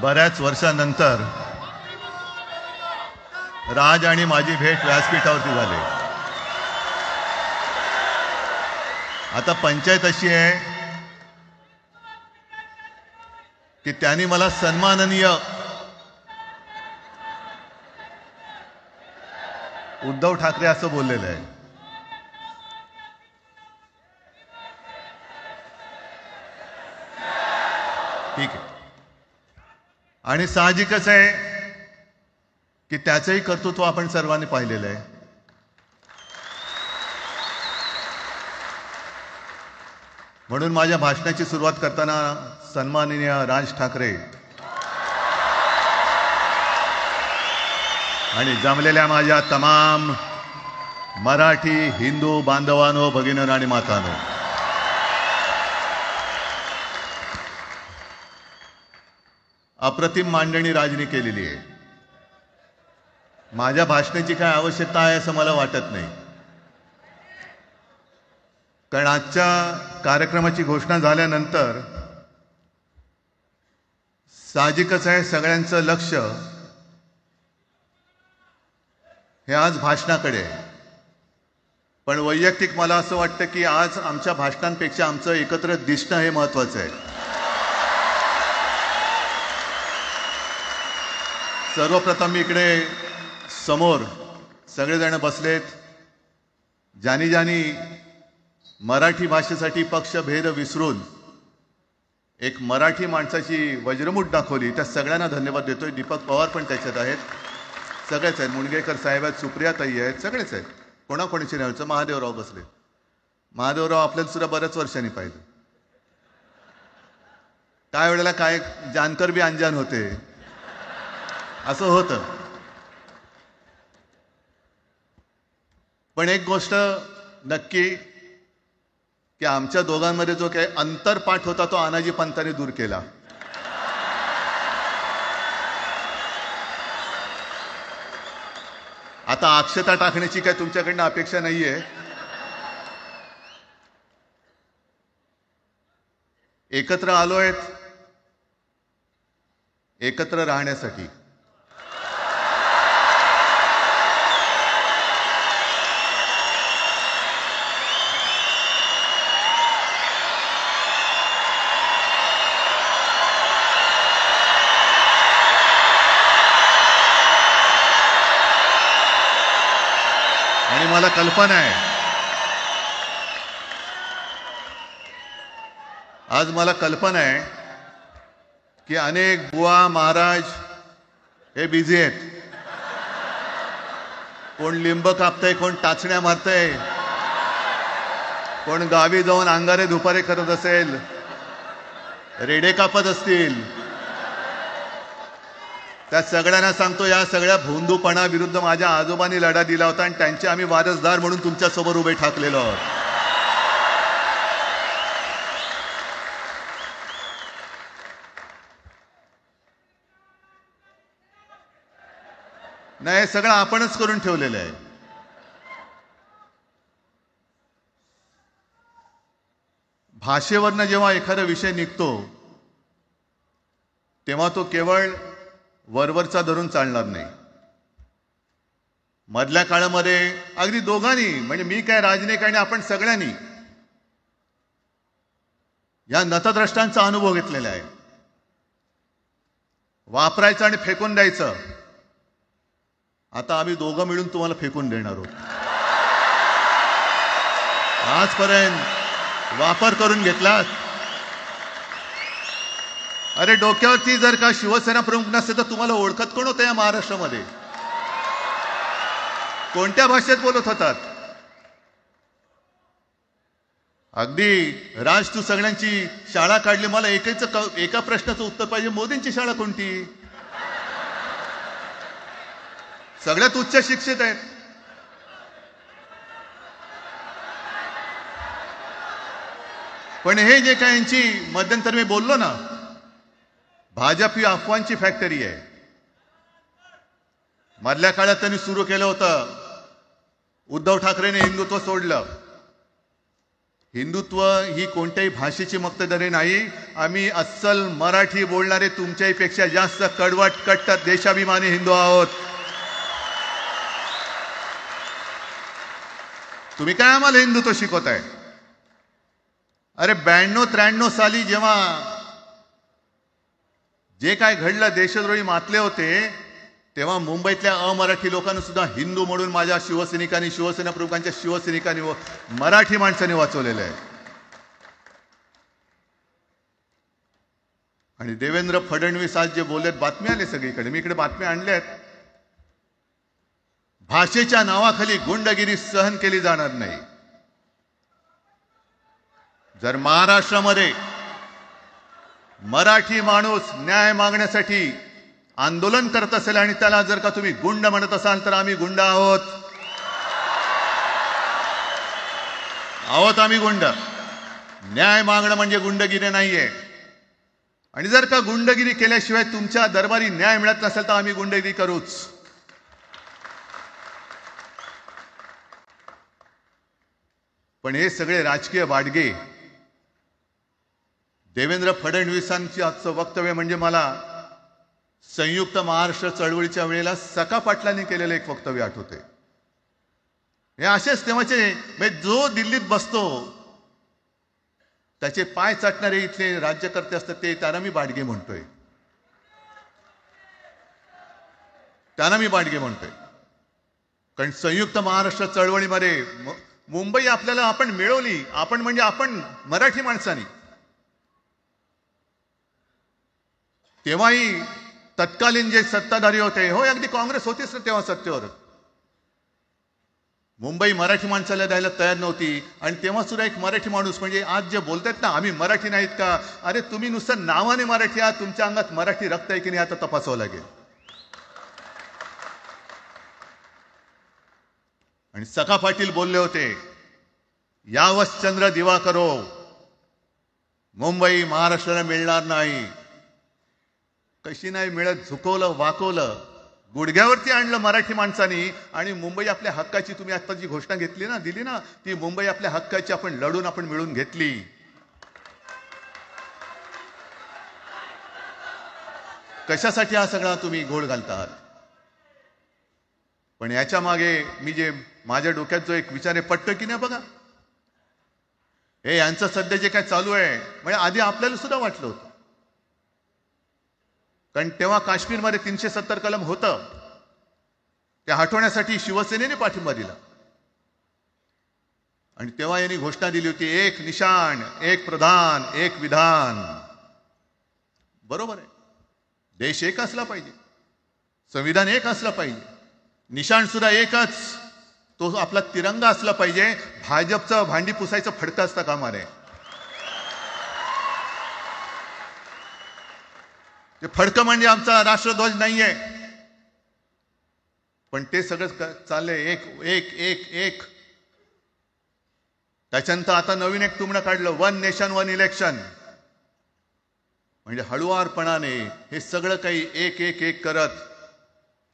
बऱ्याच वर्षानंतर राज आणि माझी भेट व्यासपीठावरती झाली. आता पंचायत अशी आहे की त्यांनी मला सन्माननीय उद्धव ठाकरे असं बोललेलं आहे. ठीक आहे. आणि साहजिकच आहे की त्याचंही कर्तृत्व आपण सर्वांनी पाहिलेलं आहे. म्हणून माझ्या भाषणाची सुरुवात करताना सन्माननीय राज ठाकरे आणि जमलेल्या माझ्या तमाम मराठी हिंदू बांधवांनो, भगिनींनो आणि मातांनो, अप्रतिम मांडणी राजनी केलेली आहे. माझ्या भाषणाची काय आवश्यकता आहे असं मला वाटत नाही, कारण आजच्या कार्यक्रमाची घोषणा झाल्यानंतर साहजिकच आहे सगळ्यांचं लक्ष हे आज भाषणाकडे आहे. पण वैयक्तिक मला असं वाटतं की आज आमच्या भाषणांपेक्षा आमचं एकत्र दिसणं हे महत्त्वाचं आहे. सर्वप्रथम मी इकडे समोर सगळेजण बसलेत. ज्यांनी ज्यांनी मराठी भाषेसाठी पक्षभेद विसरून एक मराठी माणसाची वज्रमूठ दाखवली, त्या सगळ्यांना धन्यवाद देतोय. दीपक पवार पण त्याच्यात आहेत, सगळेच आहेत. मुणगेकर साहेब आहेत, सुप्रियाताई आहेत, सगळेच आहेत. कोणाकोणीची नाही. महादेवराव बसले. महादेवराव आपल्याला सुद्धा बऱ्याच वर्षांनी पाहिलं. काय वेळेला काय जानकर बी अंजान होते असं होतं. पण एक गोष्ट नक्की की आमच्या दोघांमध्ये जो काही अंतरपाठ होता तो आनाजी पंतांनी दूर केला. आता अक्षता टाकण्याची काय तुमच्याकडनं अपेक्षा नाहीये. एकत्र आलोय एकत्र राहण्यासाठी. आणि मला कल्पना आहे, आज मला कल्पना आहे की अनेक बुवा महाराज हे बिझी आहेत. कोण लिंब कापतंय, कोण टाचण्या मारतंय, कोण गावी जाऊन अंगारे दुपारे करत असेल, रेडे कापत असतील. त्या सगळ्यांना सांगतो, या सगळ्या भोंदूपणा विरुद्ध माझ्या आजोबांनी लढा दिला होता आणि त्यांचे आम्ही वारसदार म्हणून तुमच्या समोर उभे ठाकलेलो आहोत. नाही, हे सगळं आपणच करून ठेवलेलं आहे. भाषेवरनं जेव्हा एखादा विषय निघतो तेव्हा तो केवळ वरवरचा धरून चालणार नाही. मधल्या काळामध्ये अगदी दोघांनी, म्हणजे मी काय राजने काय, आपण सगळ्यांनी या नतद्रष्टांचा अनुभव घेतलेला आहे. वापरायचं आणि फेकून द्यायचं. आता आम्ही दोघं मिळून तुम्हाला फेकून देणार आहोत. आजपर्यंत वापर करून घेतलात. अरे डोक्यावरती जर का शिवसेना प्रमुख नसते तर तुम्हाला ओळखत कोण होतं या महाराष्ट्रामध्ये? कोणत्या भाषेत बोलत होतात? अगदी राज, तू सगळ्यांची शाळा काढली. मला एका प्रश्नाचं उत्तर पाहिजे. मोदींची शाळा कोणती? सगळ्यात उच्च शिक्षित आहेत. पण हे जे काय यांची मध्यंतर मी बोललो ना, भाजप ही अफवांची फॅक्टरी आहे. मधल्या काळात त्यांनी सुरू केलं होतं. उद्धव ठाकरेने हिंदुत्व सोडलं. हिंदुत्व ही कोणत्याही भाषेची मक्तेदारी नाही. आम्ही अस्सल मराठी बोलणारे तुमच्याही पेक्षा जास्त कडवट कट्टर देशाभिमानी हिंदू आहोत. तुम्ही काय आम्हाला हिंदुत्व शिकवताय? अरे 92-93 साली जेव्हा जे काय घडलं, देशद्रोही मातले होते, तेव्हा मुंबईतल्या अमराठी लोकांना सुद्धा हिंदू म्हणून माझ्या शिवसैनिकांनी, शिवसेना प्रमुखांच्या शिवसैनिकांनी व मराठी माणसांनी वाचवलेलं आहे. आणि देवेंद्र फडणवीस आज जे बोललेत, बातमी आले सगळीकडे, मी इकडे बातम्या आणल्यात. भाषेच्या नावाखाली गुंडगिरी सहन केली जाणार नाही. जर महाराष्ट्रामध्ये मराठी माणूस न्याय मागण्यासाठी आंदोलन करत असेल आणि त्याला जर का तुम्ही गुंड म्हणत असाल, तर आम्ही गुंड आहोत. आम्ही गुंड. न्याय मागणं म्हणजे गुंडगिरी नाहीये. आणि जर का गुंडगिरी केल्याशिवाय तुमच्या दरबारी न्याय मिळत नसेल, तर आम्ही गुंडगिरी करूच. पण हे सगळे राजकीय बाडगे. देवेंद्र फडणवीसांची आजचं वक्तव्य म्हणजे मला संयुक्त महाराष्ट्र चळवळीच्या वेळेला सखा पाटलांनी केलेलं एक वक्तव्य आठवते. हे असेच तेव्हाचे, जो दिल्लीत बसतो त्याचे पाय चाटणारे इथले राज्यकर्ते असतात, ते त्यांना मी बाडगे म्हणतोय. कारण संयुक्त महाराष्ट्र चळवळीमध्ये मुंबई आपल्याला आपण मिळवली. आपण म्हणजे आपण मराठी माणसांनी. तेव्हाही तत्कालीन जे सत्ताधारी होते, हो अगदी काँग्रेस होतीच ना तेव्हा सत्तेवर, मुंबई मराठी माणसाला द्यायला तयार नव्हती. आणि तेव्हा सुद्धा एक मराठी माणूस, म्हणजे आज जे बोलतात ना आम्ही मराठी नाहीत का, अरे तुम्ही नुसतं नावाने मराठी आहात, तुमच्या अंगात मराठी रक्त आहे की नाही आता तपासावं लागेल. आणि सखा पाटील बोलले होते, यावश्चंद्र दिवाकरो, मुंबई महाराष्ट्राला मिळणार नाही. कशी नाही मिळत? झुकवलं, वाकवलं, गुडघ्यावरती आणलं मराठी माणसानी. आणि मुंबई आपल्या हक्काची, तुम्ही आता जी घोषणा घेतली ना, दिली ना, ती मुंबई आपल्या हक्काची आपण लढून आपण मिळून घेतली. कशासाठी हा सगळा तुम्ही घोळ घालतात? पण याच्या मागे मी जे माझ्या डोक्यात जो एक विचार आहे, पटतं की नाही बघा. हे यांचं सध्या जे काय चालू आहे, म्हणजे आधी आपल्याला सुद्धा वाटलं होतं. कारण तेव्हा काश्मीरमध्ये 370 कलम होतं, ते हटवण्यासाठी शिवसेनेने पाठिंबा दिला. आणि तेव्हा यांनी घोषणा दिली होती, एक निशाण, एक प्रधान, एक विधान. बरोबर आहे, देश एक असला पाहिजे, संविधान एक असलं पाहिजे, निशाण सुद्धा एकच, तो आपला तिरंगा असला पाहिजे. भाजपचं भांडी पुसायचं फडकं असतं कामा नये. ते फडकं म्हणजे आमचा राष्ट्रध्वज नाहीये. पण ते सगळं चाललंय एक एक एक एक. त्याच्यानंतर आता नवीन एक तुमणं काढलं, 1 नेशन 1 इलेक्शन. म्हणजे हळुवारपणाने हे सगळं काही एक एक एक करत,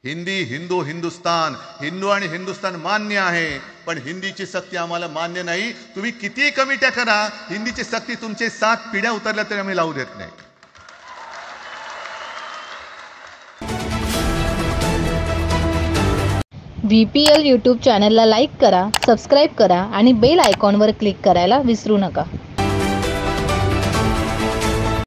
हिंदी, हिंदू, हिंदुस्तान, हिंदू आणि हिंदुस्तान मान्य आहे, पण हिंदीची सक्ती आम्हाला मान्य नाही. तुम्ही किती कमिट्या करा, हिंदीची सक्ती तुमचे 7 पिढ्या उतरल्या तरी आम्ही लावू देत नाही. VPL यूट्यूब चॅनलला लाईक करा, सबस्क्राईब करा आणि बेल आयकॉनवर क्लिक करायला विसरू नका.